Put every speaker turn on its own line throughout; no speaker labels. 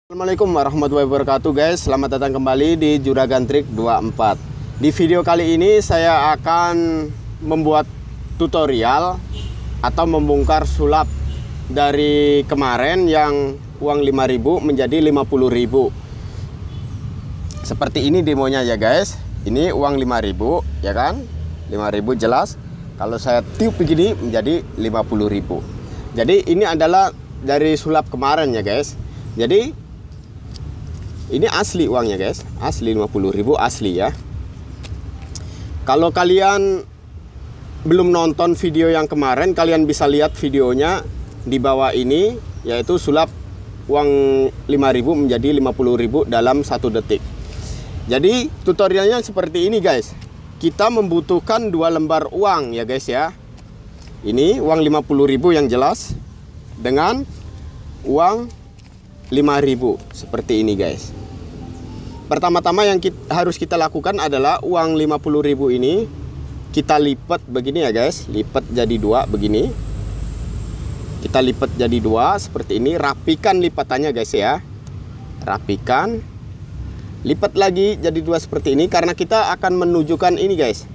Assalamualaikum warahmatullahi wabarakatuh guys. Selamat datang kembali di Juragan Trik 24. Di video kali ini saya akan membuat tutorial atau membongkar sulap dari kemarin yang uang 5.000 menjadi 50.000. Seperti ini demonya ya guys. Ini uang 5.000 ya kan, 5.000 jelas. Kalau saya tiup begini menjadi 50.000. Jadi ini adalah dari sulap kemarin ya guys. Jadi ini asli uangnya guys, asli 50.000 asli ya. Kalau kalian belum nonton video yang kemarin, kalian bisa lihat videonya di bawah ini, yaitu sulap uang 5.000 menjadi 50.000 dalam 1 detik. Jadi tutorialnya seperti ini guys. Kita membutuhkan 2 lembar uang ya guys ya. Ini uang 50.000 yang jelas dengan uang 5.000 seperti ini guys. Pertama-tama yang harus kita lakukan adalah uang 50.000 ini kita lipat begini ya guys. Lipat jadi 2 begini. Kita lipat jadi 2 seperti ini. Rapikan lipatannya guys ya. Rapikan. Lipat lagi jadi 2 seperti ini. Karena kita akan menunjukkan ini guys.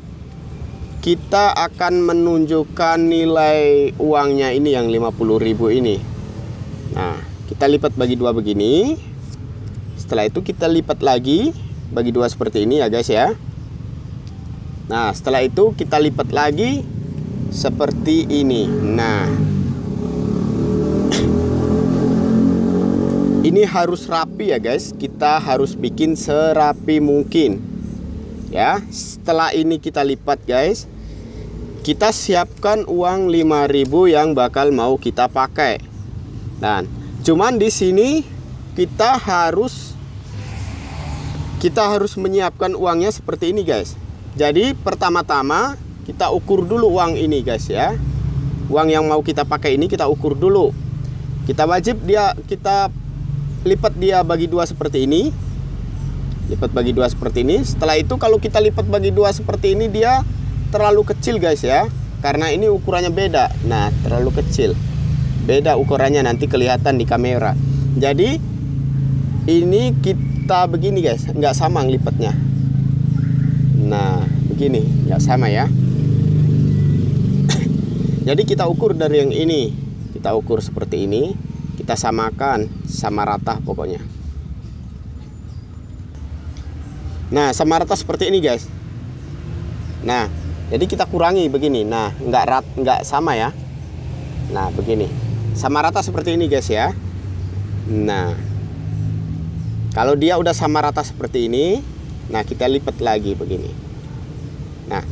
Kita akan menunjukkan nilai uangnya ini yang 50.000 ini. Nah, kita lipat bagi 2 begini. Setelah itu kita lipat lagi bagi 2 seperti ini ya guys ya. Nah, setelah itu kita lipat lagi seperti ini. Nah, ini harus rapi ya guys. Kita harus bikin serapi mungkin ya. Setelah ini kita lipat guys. Kita siapkan uang 5.000 yang bakal mau kita pakai. Dan cuman di sini kita harus menyiapkan uangnya seperti ini guys. Jadi pertama-tama kita ukur dulu uang ini guys ya. Uang yang mau kita pakai ini kita ukur dulu. Kita lipat dia bagi 2 seperti ini. Lipat bagi 2 seperti ini. Setelah itu kalau kita lipat bagi 2 seperti ini, dia terlalu kecil guys ya. Karena ini ukurannya beda. Nah, terlalu kecil. Beda ukurannya, nanti kelihatan di kamera. Jadi ini kita begini guys, nggak sama ngelipatnya. Nah begini, nggak sama ya. Jadi kita ukur dari yang ini. Kita ukur seperti ini. Kita samakan, sama rata pokoknya. Nah, sama rata seperti ini guys. Nah, jadi kita kurangi begini. Nah, nggak sama ya. Nah begini, sama rata seperti ini guys ya. Nah, kalau dia udah sama rata seperti ini, nah kita lipat lagi begini. Nah,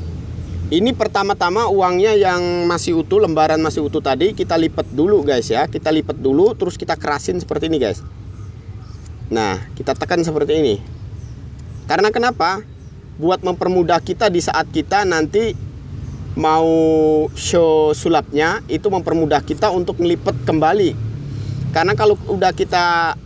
ini pertama-tama uangnya yang masih utuh, lembaran masih utuh tadi kita lipat dulu guys ya. Kita lipat dulu, terus kita kerasin seperti ini guys. Nah, kita tekan seperti ini. Karena kenapa? Buat mempermudah kita di saat kita nanti mau show sulapnya, itu mempermudah kita untuk melipat kembali. Karena kalau udah kita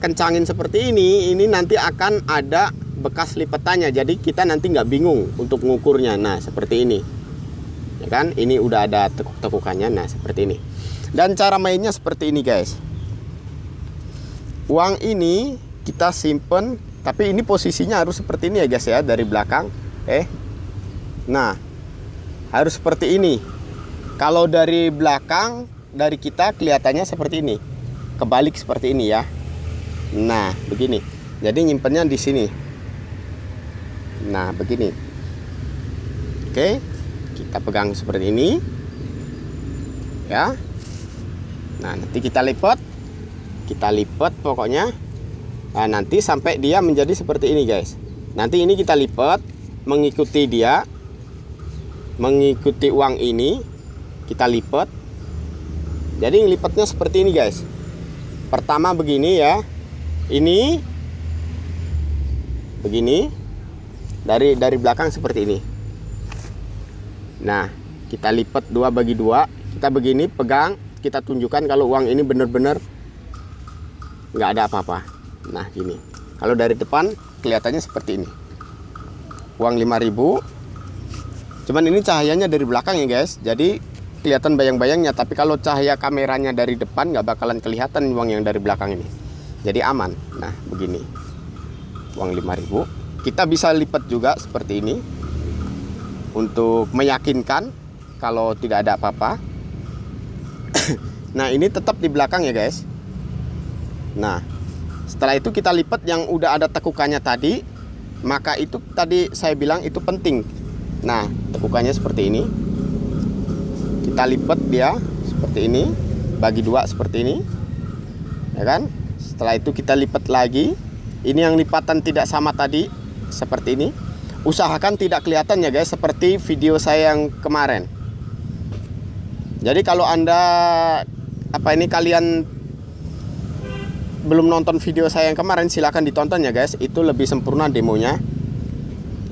kencangin seperti ini nanti akan ada bekas lipatannya. Jadi kita nanti nggak bingung untuk mengukurnya. Nah seperti ini ya kan, ini udah ada tekuk-tekukannya. Nah seperti ini. Dan cara mainnya seperti ini guys. Uang ini kita simpen, tapi ini posisinya harus seperti ini ya guys ya, dari belakang. Nah harus seperti ini. Kalau dari belakang, dari kita kelihatannya seperti ini. Kebalik seperti ini ya. Nah begini. Jadi nyimpennya di sini. Nah begini. Oke, kita pegang seperti ini ya. Nah nanti kita lipat. Kita lipat pokoknya. Nah nanti sampai dia menjadi seperti ini guys. Nanti ini kita lipat mengikuti dia, mengikuti uang ini. Kita lipat. Jadi ngelipatnya seperti ini guys. Pertama begini ya. Ini begini. Dari belakang seperti ini. Nah kita lipat 2 bagi 2. Kita begini pegang. Kita tunjukkan kalau uang ini benar-benar nggak ada apa-apa. Nah gini. Kalau dari depan kelihatannya seperti ini. Uang 5.000. Cuman ini cahayanya dari belakang ya guys. Jadi kelihatan bayang-bayangnya. Tapi kalau cahaya kameranya dari depan nggak bakalan kelihatan uang yang dari belakang ini. Jadi aman. Nah, begini. Uang 5.000. Kita bisa lipat juga seperti ini untuk meyakinkan kalau tidak ada apa-apa. Nah, ini tetap di belakang ya, guys. Nah, setelah itu kita lipat yang udah ada tekukannya tadi. Maka itu tadi saya bilang itu penting. Nah, tekukannya seperti ini. Kita lipat dia seperti ini, bagi dua seperti ini. Ya kan? Setelah itu kita lipat lagi. Ini yang lipatan tidak sama tadi, seperti ini. Usahakan tidak kelihatan ya guys, seperti video saya yang kemarin. Jadi kalau Anda kalian belum nonton video saya yang kemarin, silahkan ditonton ya guys. Itu lebih sempurna demonya,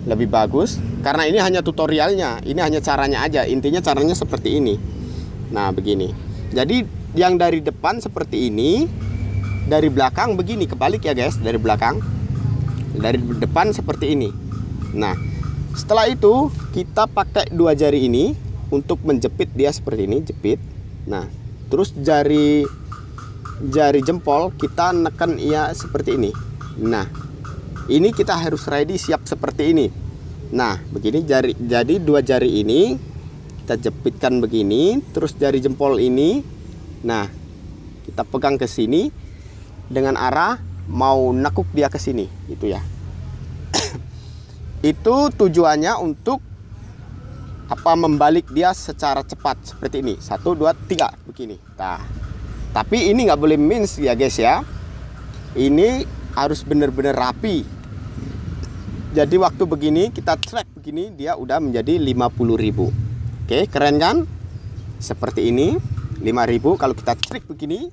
lebih bagus. Karena ini hanya tutorialnya, ini hanya caranya aja. Intinya caranya seperti ini. Nah, begini. Jadi yang dari depan seperti ini, dari belakang begini, kebalik ya guys. Dari belakang, dari depan seperti ini. Nah, setelah itu kita pakai dua jari ini untuk menjepit dia seperti ini, jepit. Nah, terus jari jempol kita neken ia seperti ini. Nah, ini kita harus ready, siap seperti ini. Nah, begini jadi dua jari ini kita jepitkan begini, terus jari jempol ini. Nah, kita pegang ke sini dengan arah mau nekuk dia ke sini, gitu ya. Itu tujuannya untuk membalik dia secara cepat seperti ini. 1 2 3 begini. Nah, tapi ini nggak boleh miss ya guys ya. Ini harus benar-benar rapi. Jadi waktu begini kita track begini, dia udah menjadi 50.000. Oke, keren kan? Seperti ini 5.000 kalau kita trik begini.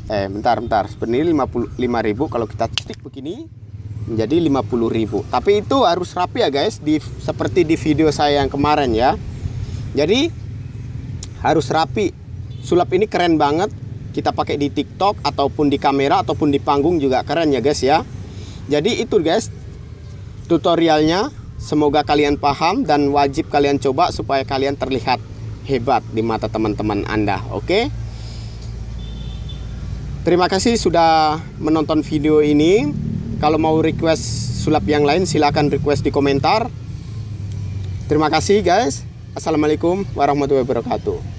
Bentar. Sebenarnya 55.000 kalau kita trik begini menjadi 50.000. Tapi itu harus rapi ya guys, seperti di video saya yang kemarin ya. Jadi harus rapi. Sulap ini keren banget. Kita pakai di TikTok ataupun di kamera ataupun di panggung juga keren ya guys ya. Jadi itu guys tutorialnya. Semoga kalian paham dan wajib kalian coba supaya kalian terlihat hebat di mata teman-teman Anda. Oke? Terima kasih sudah menonton video ini. Kalau mau request sulap yang lain silahkan request di komentar. Terima kasih guys. Assalamualaikum warahmatullahi wabarakatuh.